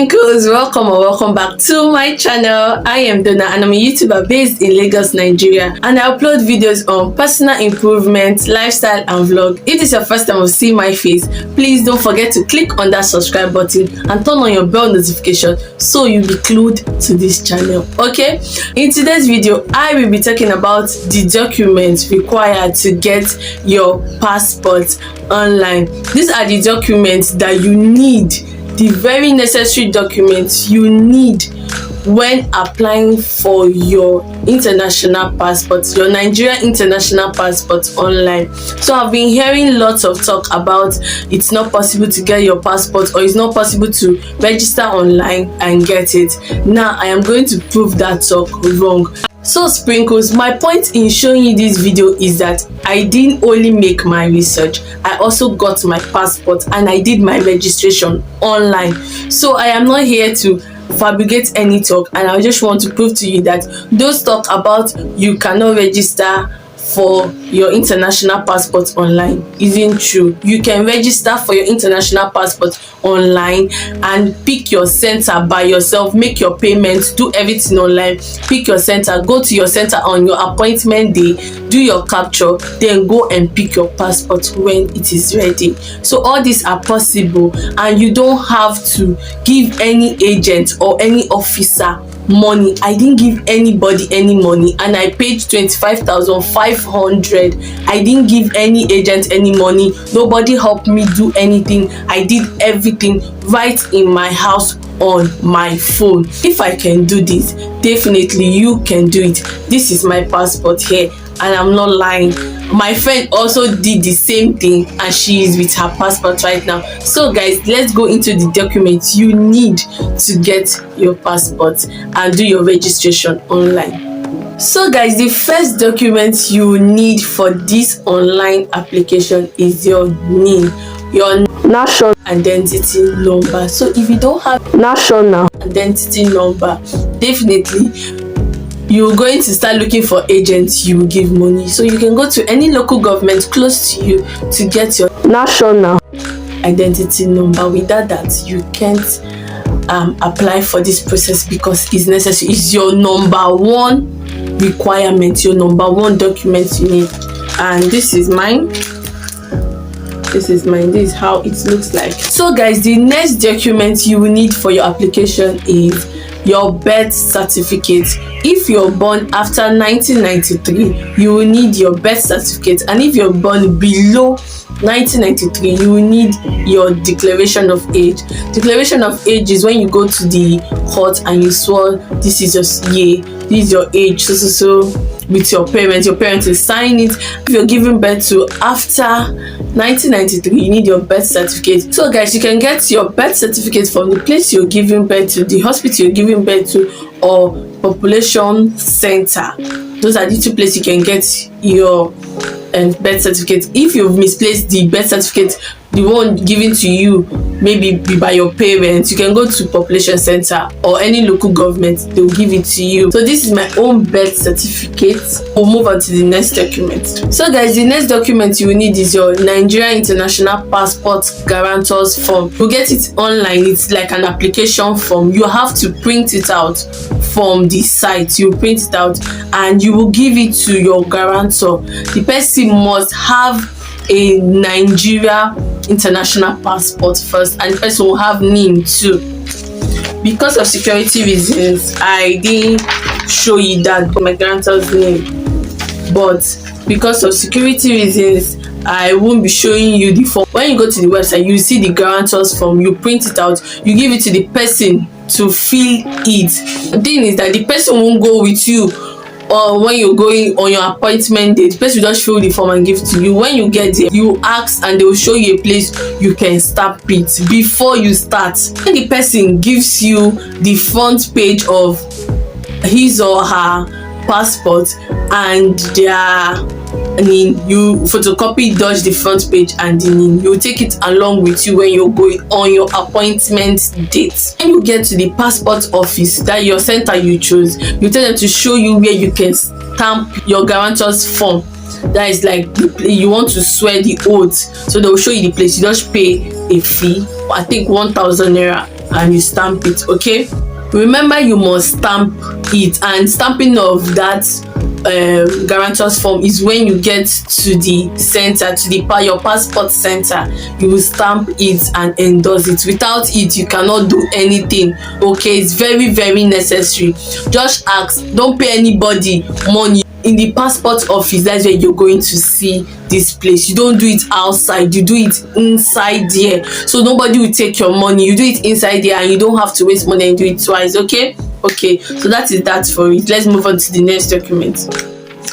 Sprinkles, welcome or welcome back to my channel. I am Donna and I'm a YouTuber based in Lagos, Nigeria, and I upload videos on personal improvement, lifestyle and vlog. If this is your first time of seeing my face, please don't forget to click on that subscribe button and turn on your bell notification so you'll be glued to this channel. Okay, in today's video I will be talking about the documents required to get your passport online. These are the documents that you need, the very necessary documents you need when applying for your international passport, your Nigeria international passport online. So I've been hearing lots of talk about it's not possible to get your passport, or it's not possible to register online and get it. Now I am going to prove that talk wrong. So Sprinkles, my point in showing you this video is that I didn't only make my research, I also got my passport and I did my registration online. So I am not here to fabricate any talk, and I just want to prove to you that those talk about you cannot register for your international passport online isn't true. You can register for your international passport online and pick your center by yourself, make your payments, do everything online, pick your center, go to your center on your appointment day, do your capture, then go and pick your passport when it is ready. So all these are possible, and you don't have to give any agent or any officer money. I didn't give anybody any money, and I paid 25,500. I didn't give any agent any money. Nobody helped me do anything. I did everything right in my house on my phone. If I can do this, definitely you can do it. This is my passport here, and I'm not lying. My friend also did the same thing, and she is with her passport right now. So guys, let's go into the documents you need to get your passport and do your registration online. So guys, the first document you need for this online application is your NIN, your national identity number. So if you don't have national identity number, definitely you're going to start looking for agents you will give money. So you can go to any local government close to you to get your national identity number. Without that, you can't apply for this process because it's necessary. It's your number one requirement, your number one document you need. And this is mine. This is how it looks like. So guys, the next document you will need for your application is your birth certificate. If you're born after 1993, you will need your birth certificate, and if you're born below 1993, you will need your declaration of age. Declaration of age is when you go to the court and you swear this is your this is your age, so with your parents will sign it. If you're giving birth to after 1993, you need your birth certificate. So guys, you can get your birth certificate from the place you're giving birth to, the hospital you're giving birth to, or population center. Those are the two places you can get your birth certificate. If you've misplaced the birth certificate, the one given to you maybe by your parents, you can go to population center or any local government, they will give it to you. So this is my own birth certificate. We'll move on to the next document. So guys, the next document you will need is your Nigeria international passport guarantors form. You get it online. It's like an application form. You have to print it out from the site. You print it out and you will give it to your guarantor. The person must have a Nigeria international passport first, and the person will have NIN too. Because of security reasons, I didn't show you that my guarantor's name, but because of security reasons, I won't be showing you the form. When you go to the website, you see the guarantor's form, you print it out, you give it to the person to fill it. The thing is that the person won't go with you, or when you're going on your appointment date, the person will just fill the form and give it to you. When you get there, you ask and they will show you a place you can stamp it before you start. When the person gives you the front page of his or her passport and their NIN, you photocopy, dodge the front page and the NIN. You take it along with you when you're going on your appointment date. When you get to the passport office, that your center you chose, you tell them to show you where you can stamp your guarantor's form. That is like you want to swear the oath, so they will show you the place. You just pay a fee, I think 1,000 naira, and you stamp it. Okay, remember you must stamp it, and stamping of that guarantors form is when you get to the center, to the your passport center, you will stamp it and endorse it. Without it you cannot do anything. Okay, it's very very necessary. Just ask, don't pay anybody money. In the passport office, that's where you're going to see this place. You don't do it outside, you do it inside there, so nobody will take your money. You do it inside there and you don't have to waste money and do it twice. Okay, so that is that for it. Let's move on to the next document.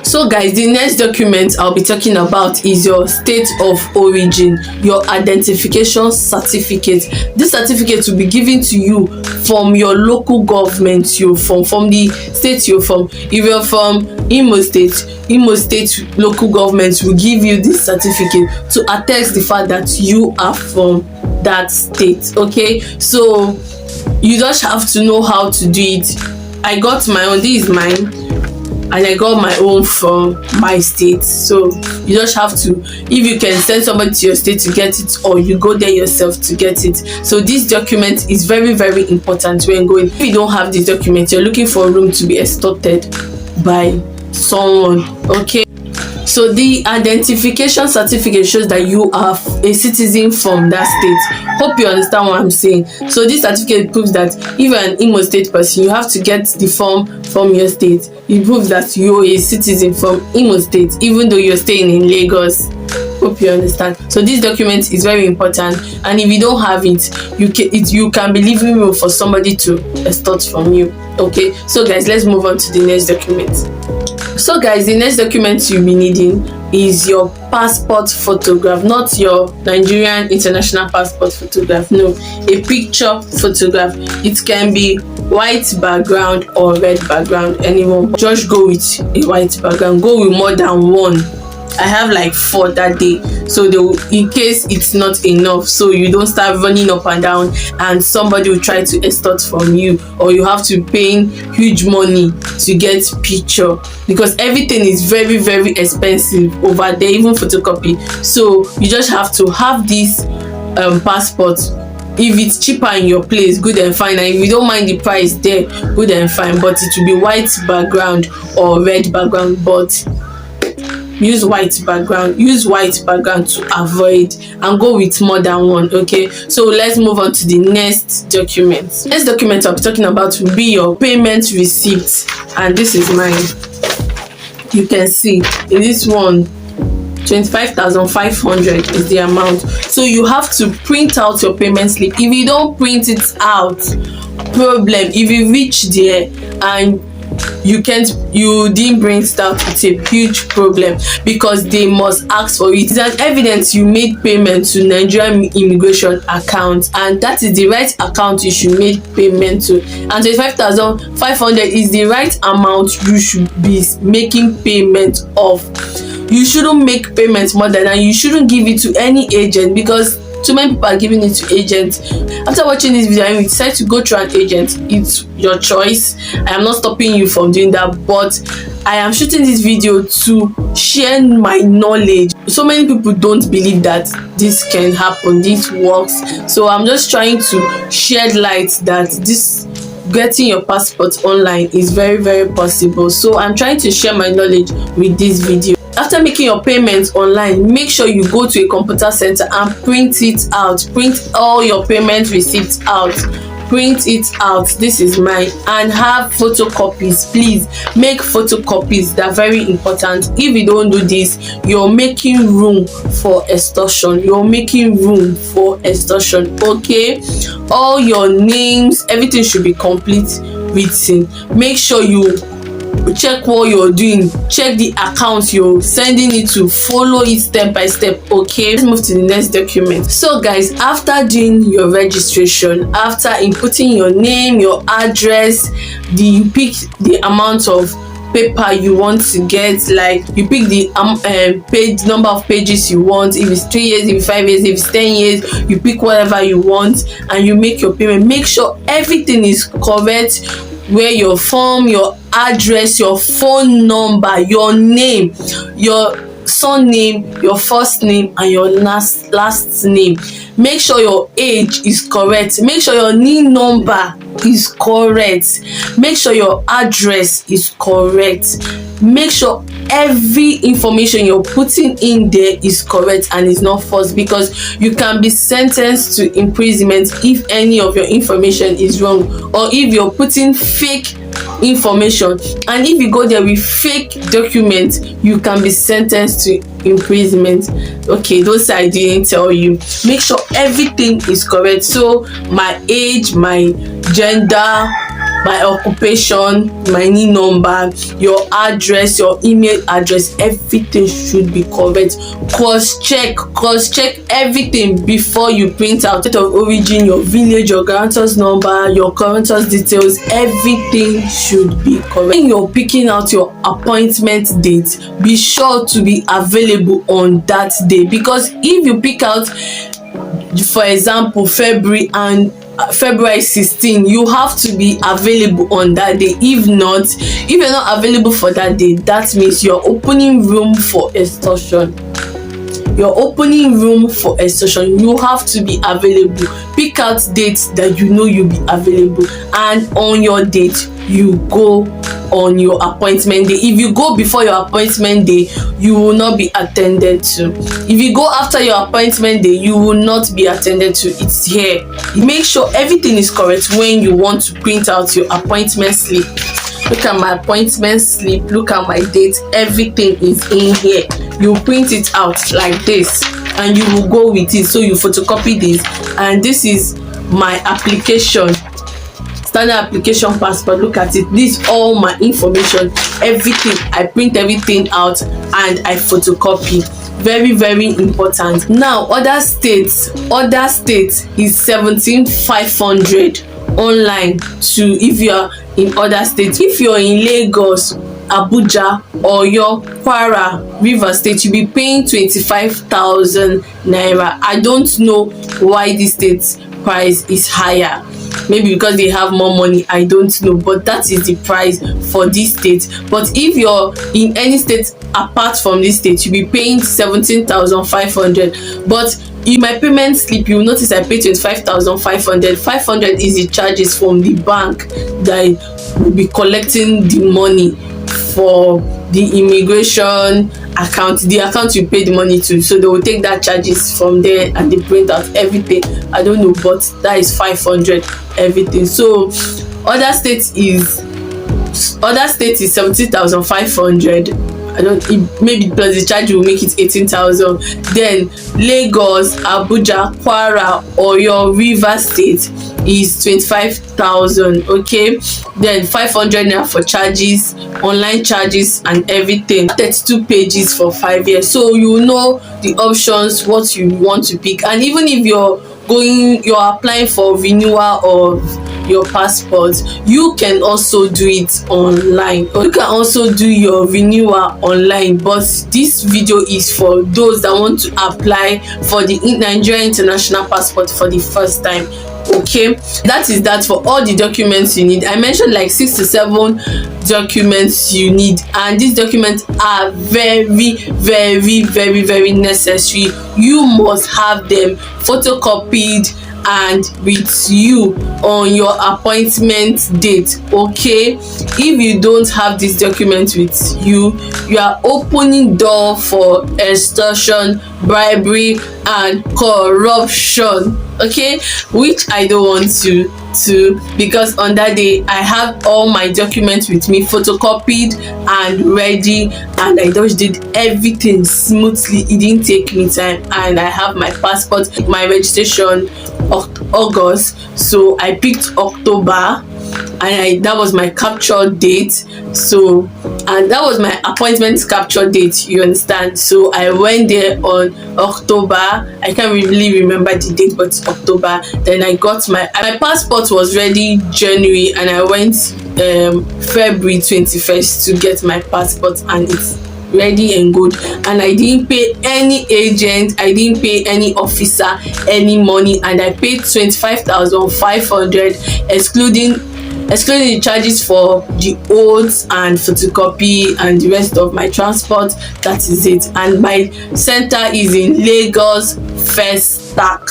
So guys, the next document I'll be talking about is your state of origin, your identification certificate. This certificate will be given to you from your local government you're from the state you're from. If you're from Imo State local government will give you this certificate to attest the fact that you are from that state. Okay, so you just have to know how to do it. I got my own, this is mine, and I got my own from my state. So you just have to, if you can send somebody to your state to get it, or you go there yourself to get it. So this document is very very important when going. If you don't have this document, you're looking for a room to be extorted by someone. Okay, so the identification certificate shows that you are a citizen from that state. Hope you understand what I'm saying. So this certificate proves that if you're an Imo State person, you have to get the form from your state. It proves that you're a citizen from Imo State, even though you're staying in Lagos. Hope you understand. So this document is very important, and if you don't have it, you can be leaving room for somebody to extort from you. Okay, so guys, let's move on to the next document. So guys, the next document you'll be needing is your passport photograph, not your Nigerian international passport photograph, no, a picture photograph. It can be white background or red background, anyone. Just go with a white background. Go with more than one. I have like 4 that day, so they will, in case it's not enough, so you don't start running up and down and somebody will try to extort from you, or you have to pay huge money to get picture, because everything is very very expensive over there, even photocopy. So you just have to have this passport. If it's cheaper in your place, good and fine, and if you don't mind the price there, good and fine, but it will be white background or red background. But use white background to avoid, and go with more than one. Okay, so let's move on to the next document. Next document I'll be talking about will be your payment receipt, and this is mine. You can see in this one 25,500 is the amount. So you have to print out your payment slip. If you don't print it out, problem. If you reach there and you didn't bring it out, it's a huge problem, because they must ask for it. It's an evidence you made payment to Nigerian immigration account, and that is the right account you should make payment to. And 25,500 is the right amount you should be making payment of. You shouldn't make payments more than that. You shouldn't give it to any agent, because too many people are giving it to agents. After watching this video and you decide to go through an agent, it's your choice. I am not stopping you from doing that, but I am shooting this video to share my knowledge. So many people don't believe that this can happen, this works. So I'm just trying to shed light that this getting your passport online is very very possible. So I'm trying to share my knowledge with this video. After making your payments online, make sure you go to a computer center and print it out. Print all your payment receipts out. Print it out. This is mine. And have photocopies. Please make photocopies. They're very important. If you don't do this, you're making room for extortion. You're making room for extortion. Okay, all your names, everything should be complete written. Make sure you check what you're doing, check the account you're sending it to, follow it step by step. Okay, let's move to the next document. So guys, after doing your registration, after inputting your name, your address, you pick the amount of paper you want to get, like you pick the page number of pages you want. If it's 3 years, if it's 5 years, if it's 10 years, you pick whatever you want and you make your payment. Make sure everything is correct, where your form, your address, your phone number, your name, your surname, your first name, and your last name. Make sure your age is correct. Make sure your NIN number is correct. Make sure your address is correct. Make sure every information you're putting in there is correct and is not false, because you can be sentenced to imprisonment if any of your information is wrong, or if you're putting fake information, and if you go there with fake documents, you can be sentenced to imprisonment. Okay, those I didn't tell you. Make sure everything is correct. So my age, my gender, my occupation, my NIN number, your address, your email address, everything should be correct. Cross check everything before you print out state of origin, your village, your guarantor's number, your guarantor's details. Everything should be correct. When you're picking out your appointment date, be sure to be available on that day, because if you pick out, for example, February 16, you have to be available on that day. If you're not available for that day, that means you're opening room for extortion. You have to be available. Pick out dates that you know you'll be available, and on your date you go on your appointment day. If you go before your appointment day, you will not be attended to. If you go after your appointment day, you will not be attended to. It's here. Make sure everything is correct when you want to print out your appointment slip. Look at my appointment slip, look at my date, everything is in here. You print it out like this and you will go with it. So you photocopy this, and this is my application, standard application passport. Look at it. This is all my information, everything. I print everything out and I photocopy. Very, very important. Now other states is 17,500 online too, if you are in other states. If you're in Lagos, Abuja, Oyo, Kwara, Rivers State, you'll be paying 25,000 naira. I don't know why this state's price is higher. Maybe because they have more money, I don't know, but that is the price for this state. But if you're in any state apart from this state, you'll be paying 17,500. but in my payment slip, you will notice I pay 25,500. 500 is the charges from the bank that will be collecting the money for the immigration account, the account you pay the money to. So they will take that charges from there and they print out everything. I don't know, but that is 500 everything. So other states is 17,500. Maybe plus the charge will make it 18,000. Then Lagos, Abuja, Kwara, Oyo, Rivers State is 25,000. Okay, then 500 naira for charges, online charges and everything. 32 pages for 5 years. So you know the options, what you want to pick. And even if you're applying for renewal of your passport, you can also do it online, or you can also do your renewal online. But this video is for those that want to apply for the Nigeria international passport for the first time. Okay, that is that for all the documents you need. I mentioned like 6 to 7 documents you need, and these documents are very, very, very, very necessary. You must have them photocopied and with you on your appointment date. Okay, if you don't have this document with you, you are opening door for extortion, bribery and corruption. Okay, which I don't want to, because on that day I have all my documents with me photocopied and ready, and I just did everything smoothly. It didn't take me time, and I have my passport, my registration August, so I picked October, and that was my capture date. So, and that was my appointment capture date, you understand. So I went there on October. I can't really remember the date, but it's October. Then I got my passport was ready January, and I went February 21st to get my passport, and it's ready and good. And I didn't pay any agent, I didn't pay any officer any money, and I paid 25,500 excluding excluding the charges for the oaths and photocopy and the rest of my transport. That is it. And my center is in Lagos First Stack.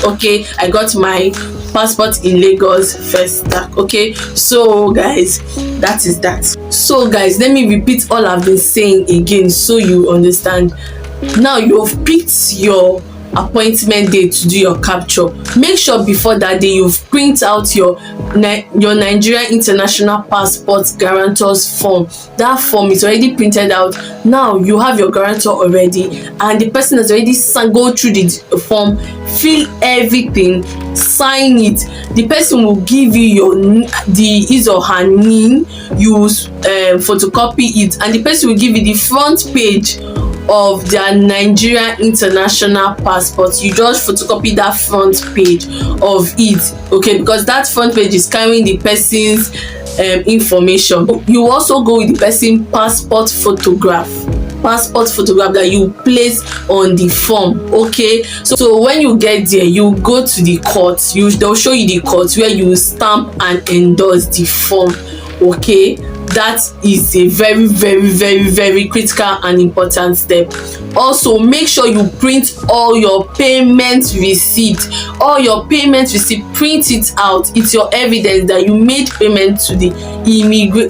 Okay, I got my passport in Lagos First Stack. Okay, so guys, that is that. So guys, let me repeat all I've been saying again so you understand. Now you've picked your appointment date to do your capture. Make sure before that day you've print out your Nigerian International Passport Guarantors form. That form is already printed out. Now you have your guarantor already, and the person has already go through the form, fill everything, sign it. The person will give you his or her name. You photocopy it, and the person will give you the front page of their Nigerian International Passport. You just photocopy that front page of it, okay, because that front page is carrying the person's information. You also go with the person passport photograph that you place on the form. Okay, so when you get there, you go to the court. They'll show you the court where you stamp and endorse the form. Okay, that is a very, very, very, very critical and important step. Also, make sure you print all your payment receipt. Print it out. It's your evidence that you made payment to the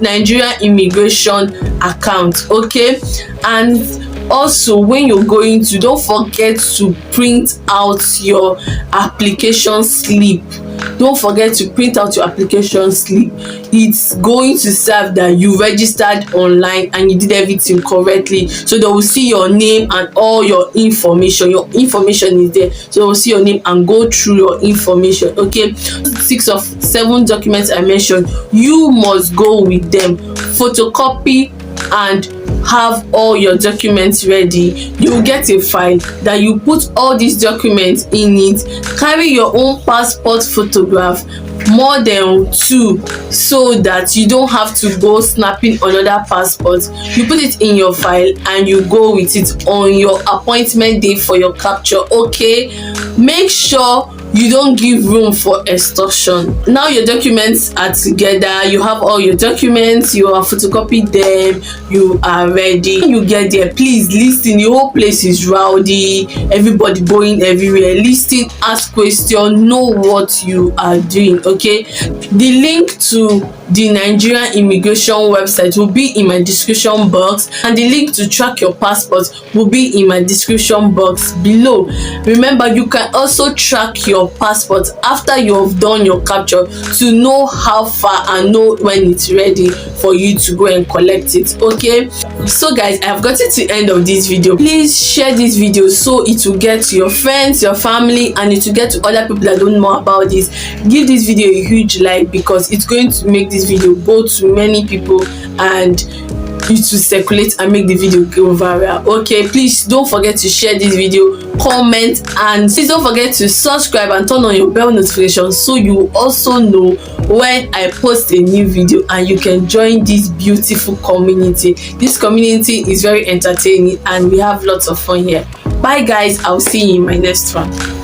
Nigerian immigration account. Okay, and also when you're going to, don't forget to print out your application slip. Don't forget to print out your application slip. It's going to serve that you registered online and you did everything correctly, so they will see your name and all your information. Your information is there, so they will see your name and go through your information. Okay, 6 of 7 documents I mentioned, you must go with them. Photocopy and have all your documents ready. You will get a file that you put all these documents in it. Carry your own passport photograph, more than 2, so that you don't have to go snapping another passport. You put it in your file and you go with it on your appointment day for your capture. Okay, make sure you don't give room for extortion. Now your documents are together, you have all your documents, you have photocopied them, you are ready. When you get there, please listen. The whole place is rowdy, everybody going everywhere. Listen, ask questions, know what you are doing. Okay, the link to the Nigerian immigration website will be in my description box, and the link to track your passport will be in my description box below. Remember, you can also track your passport after you have done your capture to know how far and know when it's ready for you to go and collect it. Okay, so guys, I have gotten to the end of this video. Please share this video so it will get to your friends, your family, and it will get to other people that don't know about this. Give this video a huge like, because it's going to make this video go to many people and it will circulate and make the video go viral. Okay, please don't forget to share this video, comment, and please don't forget to subscribe and turn on your bell notification so you also know when I post a new video and you can join this beautiful community. This community is very entertaining and we have lots of fun here. Bye guys, I'll see you in my next one.